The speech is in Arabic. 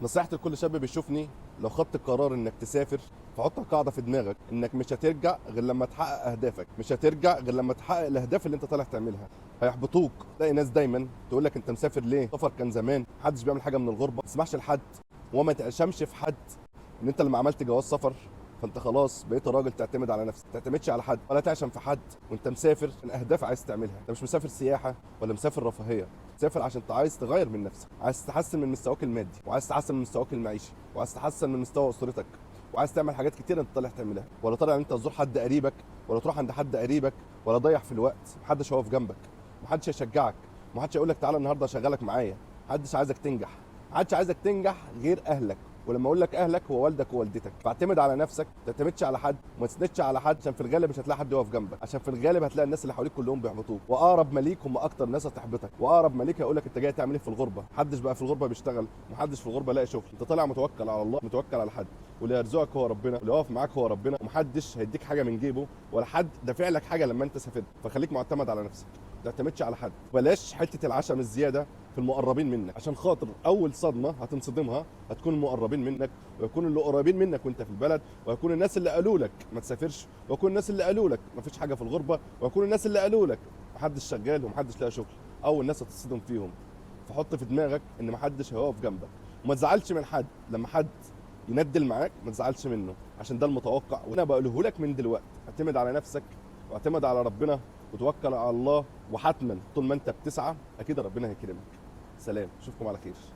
نصيحتي لكل شاب بيشوفني، لو خدت القرار انك تسافر فحط قاعده في دماغك انك مش هترجع غير لما تحقق اهدافك، مش هترجع غير لما تحقق الاهداف اللي انت طالع تعملها. هيحبطوك، تلاقي ناس دايما تقول لك انت مسافر ليه؟ سفر كان زمان، محدش بيعمل حاجه من الغربه، ما تسمعش لحد وما تقشمش في حد ان انت لما عملت جواز سفر فانت خلاص بقيت راجل تعتمد على نفسك، ما تعتمدش على حد ولا تعشم في حد، وانت مسافر من اهداف عايز تعملها. انت مش مسافر سياحه ولا مسافر رفاهيه، مسافر عشان انت عايز تغير من نفسك، عايز تحسن من مستواك المادي، وعايز تحسن من مستواك المعيشي، وعايز تحسن من مستوى اسرتك، وعايز تعمل حاجات كتير انت طالع تعملها. ولا طالع ان انت تزور حد قريبك ولا تروح عند حد قريبك ولا ضيع في الوقت. محدش هيقف جنبك، محدش هيشجعك، محدش هيقول لك تعالى النهارده اشغلك معايا، محدش عايزك تنجح، محدش عايزك تنجح غير اهلك. ولما اقول لك اهلك هو والدك ووالدتك. فاعتمد على نفسك، ما تعتمدش على حد وما تسندش على حد، عشان في الغالب مش هتلاقي حد يقف جنبك، عشان في الغالب هتلاقي الناس اللي حواليك كلهم بيحبطوك، واقرب مليك هم اكتر ناس هتحبطك، واقرب مليك هيقول لك انت جاي تعمل ايه في الغربه. محدش بقى في الغربه بيشتغل، محدش في الغربه لاقي شغل. انت طالع متوكل على الله، متوكل على حد، واللي يرزقك هو ربنا، واللي يقف معاك هو ربنا، ومحدش هيديك حاجه من جيبه ولا حد دافع لك حاجه لما انت سافرت. فخليك معتمد على نفسك، ما تعتمدش على حد. بلاش حته العشم الزياده في المقربين منك، عشان خاطر اول صدمه هتنصدمها هتكون المقربين منك، ويكون اللي قريبين منك وانت في البلد، ويكون الناس اللي قالوا لك ما تسافرش، ويكون الناس اللي قالوا لك ما فيش حاجه في الغربه، ويكون الناس اللي قالوا لك محدش شغال ومحدش لاقي شغل. اول ناس هتصدم فيهم. فحط في دماغك ان محدش هيقف جنبك، وما تزعلش من حد لما حد يندل معاك، ما تزعلش منه، عشان ده المتوقع. وانا بقوله لك من دلوقتي، اعتمد على نفسك واعتمد على ربنا وتوكل على الله، وحتما طول ما انت بتسعى اكيد ربنا هيكرمك. سلام، اشوفكم على خير.